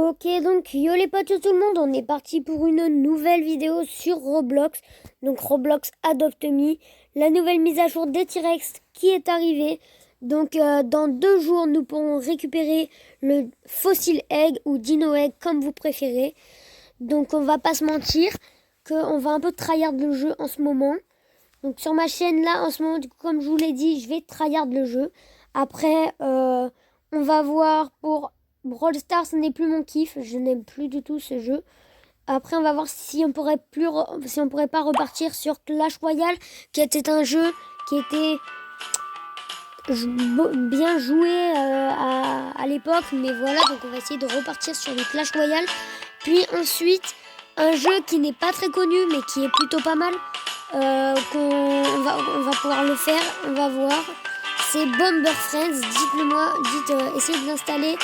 Ok, donc yo les potes tout le monde, on est parti pour une nouvelle vidéo sur Roblox. Donc Roblox Adopt Me, la nouvelle mise à jour des T-Rex qui est arrivée. Donc dans 2 jours, nous pourrons récupérer le Fossil Egg ou Dino Egg comme vous préférez. Donc on va pas se mentir qu'on va un peu tryhard le jeu en ce moment. Donc sur ma chaîne là en ce moment, du coup, comme je vous l'ai dit, je vais tryhard le jeu. Après on va voir pour Brawl Stars, ce n'est plus mon kiff, je n'aime plus du tout ce jeu. Après on va voir si on pourrait pas repartir sur Clash Royale, qui était un jeu qui était bien joué à l'époque, mais voilà, donc on va essayer de repartir sur le Clash Royale. Puis ensuite un jeu qui n'est pas très connu mais qui est plutôt pas mal, on va pouvoir le faire, on va voir. C'est Bomber Friends, essayez de l'installer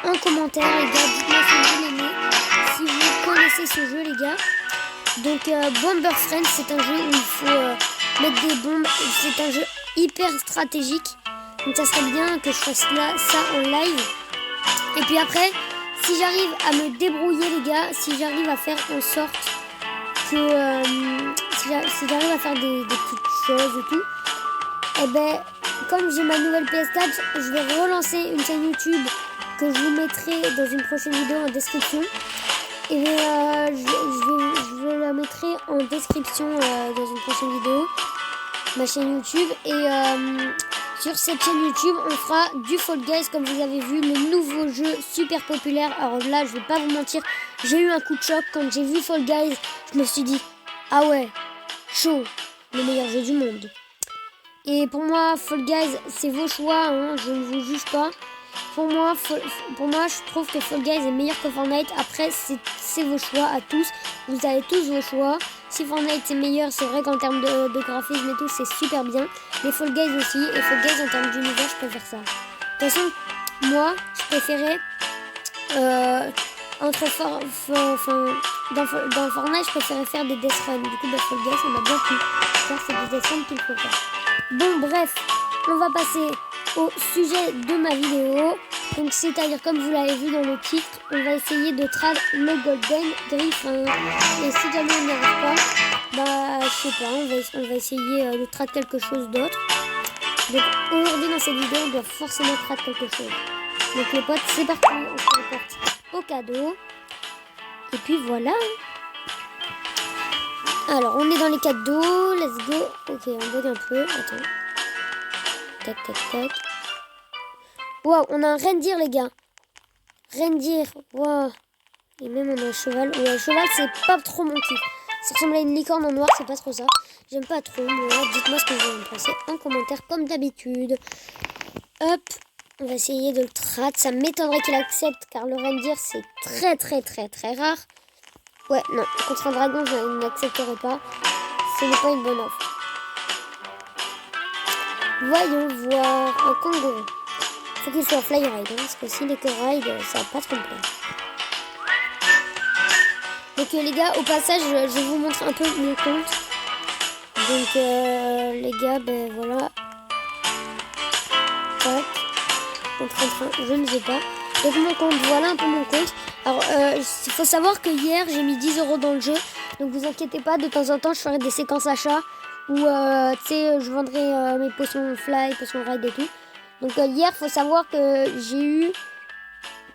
en commentaire les gars, dites-moi si vous l'aimez, si vous connaissez ce jeu les gars. Donc Bomber Friends, c'est un jeu où il faut mettre des bombes, c'est un jeu hyper stratégique. Donc ça serait bien que je fasse ça en live. Et puis après, si j'arrive à me débrouiller les gars, si j'arrive à faire en sorte que si j'arrive à faire des petites choses et tout, et ben comme j'ai ma nouvelle PS4, je vais relancer une chaîne YouTube que je vous mettrai dans une prochaine vidéo en description. Et je vais la mettrai en description dans une prochaine vidéo, ma chaîne YouTube. Et sur cette chaîne YouTube, on fera du Fall Guys, comme vous avez vu, le nouveau jeu super populaire. Alors là, je vais pas vous mentir, j'ai eu un coup de choc quand j'ai vu Fall Guys. Je me suis dit, ah ouais, chaud, le meilleur jeu du monde. Et pour moi, Fall Guys, c'est vos choix, hein, je ne vous juge pas. Pour moi, je trouve que Fall Guys est meilleur que Fortnite. Après, c'est vos choix à tous. Vous avez tous vos choix. Si Fortnite c'est meilleur, c'est vrai qu'en termes de graphisme et tout, c'est super bien. Mais Fall Guys aussi. Et Fall Guys en termes d'univers, je préfère ça. De toute façon, moi, je préférais dans Fortnite, je préférais faire des death runs. Du coup, Fall Guys, ça m'a bien plu. Car c'est des death runs qu'il faut faire. Bon, bref, on va passer au sujet de ma vidéo. Donc c'est-à-dire, comme vous l'avez vu dans le titre, on va essayer de trad le Golden Griffin. Et si jamais on n'y arrive pas, bah je sais pas, on va essayer de trad quelque chose d'autre. Donc aujourd'hui dans cette vidéo, on doit forcément trad quelque chose. Donc les potes, c'est parti, on se reporte au cadeau. Et puis voilà. Alors on est dans les cadeaux, let's go. Ok, on bug un peu, attends. Tac, tac, tac. Waouh, on a un reindeer, les gars. Reindeer, waouh. Et même on a un cheval. Ouais, un cheval, c'est pas trop mon kiff. Ça ressemble à une licorne en noir, c'est pas trop ça. J'aime pas trop. Mais voilà, dites-moi ce que vous en pensez en commentaire, comme d'habitude. Hop, on va essayer de le trad. Ça m'étonnerait qu'il accepte, car le reindeer, c'est très, très, très, très rare. Ouais, non, contre un dragon, je n'accepterai pas. Ce n'est pas une bonne offre. Voyons voir un kangourou. Faut qu'il soit fly ride, hein, parce que s'il est que ride, ça va pas trop me plaire. Donc les gars, au passage, je vous montre un peu mon compte. Donc les gars, ben voilà. Tac. Je ne sais pas. Donc mon compte, voilà un peu mon compte. Alors il faut savoir que hier, j'ai mis 10 € dans le jeu. Donc vous inquiétez pas, de temps en temps, je ferai des séquences achats. Où tu sais, je vendrai mes potions fly, potions ride et tout. Donc hier, faut savoir que j'ai eu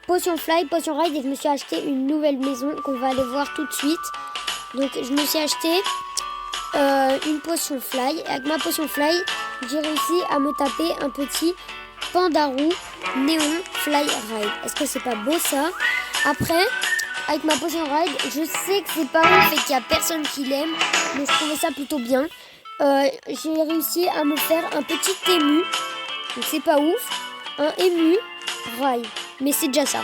potion fly, potion ride et je me suis acheté une nouvelle maison qu'on va aller voir tout de suite. Donc je me suis acheté une potion fly. Et avec ma potion fly, j'ai réussi à me taper un petit Pandarou Néon Fly Ride. Est-ce que c'est pas beau ça? Après, avec ma potion ride, je sais que c'est pas ouf et qu'il y a personne qui l'aime, mais je trouvais ça plutôt bien. J'ai réussi à me faire un petit ému. Donc c'est pas ouf. Un ému ride. Mais c'est déjà ça.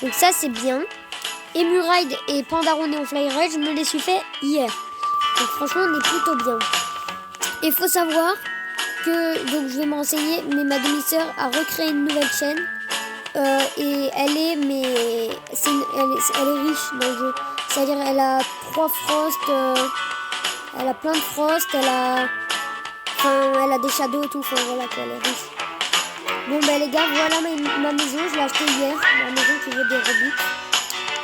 Donc ça c'est bien. Ému ride et Pandaro Neon Fly Ride, je me les suis fait hier. Donc franchement on est plutôt bien. Et faut savoir que, donc je vais me renseigner, mais ma demi-sœur a recréé une nouvelle chaîne. Et elle est riche dans le jeu. C'est-à-dire elle a 3 frosts. Elle a plein de frost, elle a des shadows et tout, enfin voilà quoi, elle est riche. Bon ben les gars, voilà ma maison, je l'ai achetée hier, ma maison qui vaut des Robux.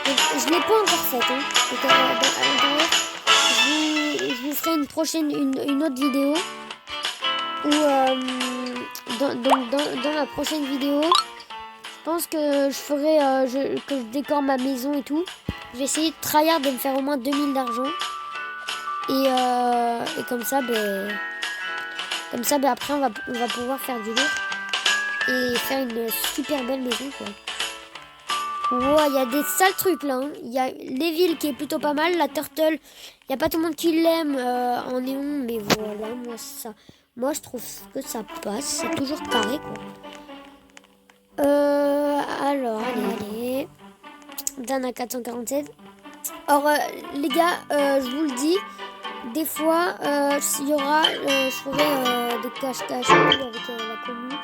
Donc, je l'ai pas encore faite. Hein. Donc, à l'intérieur, je vous ferai une autre vidéo où dans ma prochaine vidéo, je pense que je ferai que je décore ma maison et tout. Je vais essayer de tryhard de me faire au moins 2000 d'argent et comme ça, après on va pouvoir faire du lourd et faire une super belle maison quoi. Wow, il y a des sales trucs là. Hein. Il y a les villes qui est plutôt pas mal. La Turtle, il n'y a pas tout le monde qui l'aime en néon. Mais voilà, moi je trouve que ça passe. C'est toujours carré quoi. Alors, allez. Dana 447. Alors, les gars, je vous le dis. Des fois, il y aura, je ferai des cache-cache avec la commune.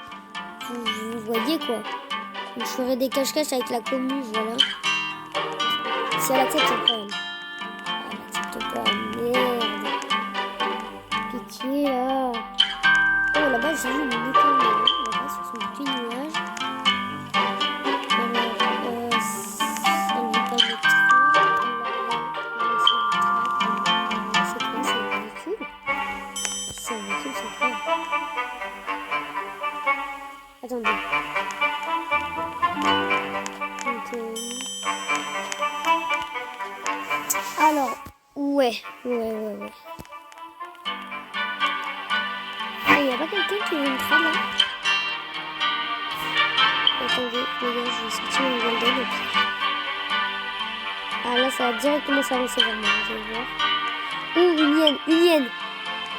Vous voyez quoi. Donc, je ferai des cache-cache avec la commune, voilà. Si elle accepte, c'est problème. Elle accepte pas, merde. Pitié, là. Oh, là-bas, j'ai vu une étoile, là-bas, sur son petit nuage. Alors, ça ne veut pas de train. C'est quoi, c'est un véhicule? C'est un véhicule, c'est quoi? Attendez. Alors, ouais. Il n'y a pas quelqu'un qui veut me prendre là? Attendez, les gars, je vais sortir mon golden et puis... Ah là, ça va directement s'avancer vers moi, je vais voir. Ouh, une hyène.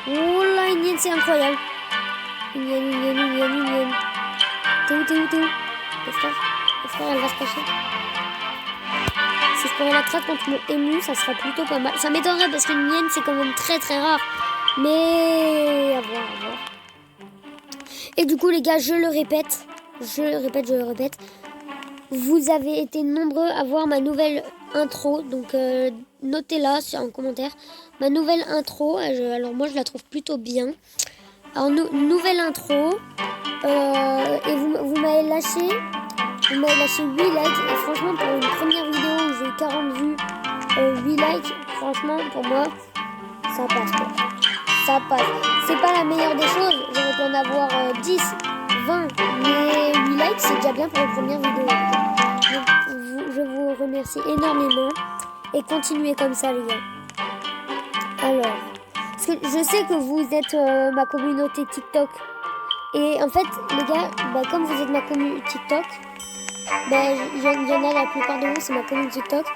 Oh là, une hyène, c'est incroyable. Une hyène. T'es où? Le frère, elle va se cacher. Si je pourrais la traiter contre mon ému, ça serait plutôt pas mal. Ça m'étonnerait parce qu'une hyène, c'est quand même très très rare. Mais à voir. Et du coup, les gars, je le répète. Vous avez été nombreux à voir ma nouvelle intro. Donc, notez-la en commentaire. Ma nouvelle intro. Alors, moi, je la trouve plutôt bien. Alors, nouvelle intro. Et vous m'avez lâché 8 likes. Et franchement, pour une première vidéo où j'ai eu 40 vues, 8 likes, franchement, pour moi, ça passe quoi. Ça passe. C'est pas la meilleure des choses. J'aurais pu en avoir 10, 20. Mais 8 likes, c'est déjà bien pour une première vidéo. Donc, je vous remercie énormément. Et continuez comme ça, les gars. Alors, parce que je sais que vous êtes ma communauté TikTok. Et en fait, les gars, comme vous êtes ma communauté TikTok, il y en a la plupart de vous, c'est ma communauté TikTok.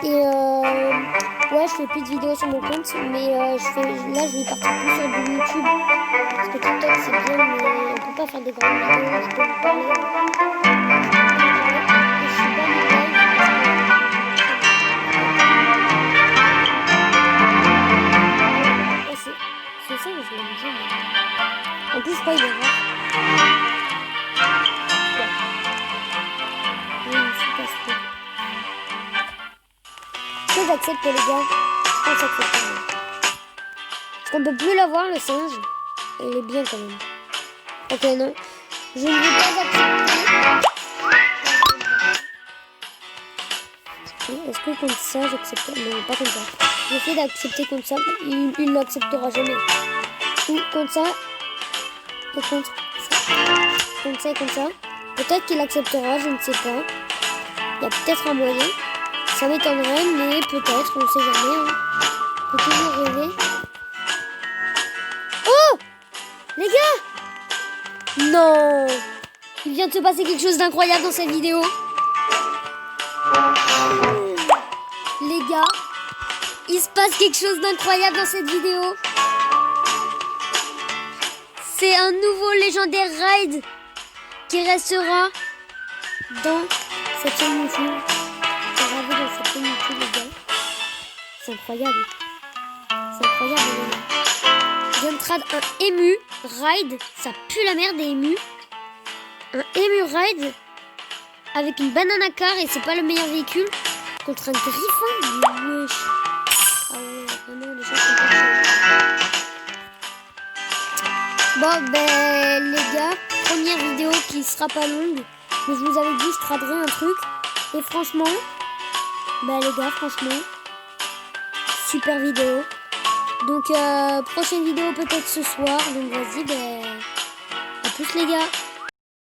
Et ouais, je fais plus de vidéos sur mon compte, mais là, je vais partir plus sur du YouTube. Parce que TikTok, c'est bien, mais on peut pas faire des grandes vidéos. Je peux vous parler. Je suis pas live parce que... c'est ça, je me disais. En plus, pas il est rare. Est-ce que j'accepte les gars? Je pense que j'accepte. Parce qu'on peut plus l'avoir le singe. Et il est bien quand même. Ok non. Je ne veux pas accepter. Est-ce que comme ça j'accepte? Non, pas comme ça. J'essaie d'accepter comme ça. Il n'acceptera jamais. Ou comme ça. Et contre ça. Comme ça et comme ça. Peut-être qu'il acceptera, je ne sais pas. Il y a peut-être un moyen. Ça m'étonnerait, mais peut-être, on ne sait jamais. Hein. On peut toujours rêver. Oh! Les gars! Non! Il vient de se passer quelque chose d'incroyable dans cette vidéo. Les gars, il se passe quelque chose d'incroyable dans cette vidéo. C'est un nouveau légendaire raid qui restera dans cette chaîne YouTube. C'est incroyable. C'est incroyable. Je viens de trad un ému ride. Ça pue la merde des émus. Un ému ride avec une banana car et c'est pas le meilleur véhicule. Contre un griffon. Wesh. Ah ouais, vraiment les choses sont pas chouettes. Bon les gars, première vidéo qui sera pas longue. Mais je vous avais dit je traderai un truc. Et franchement, Bah les gars, franchement, super vidéo. Donc prochaine vidéo peut-être ce soir. Donc vas-y, à plus les gars.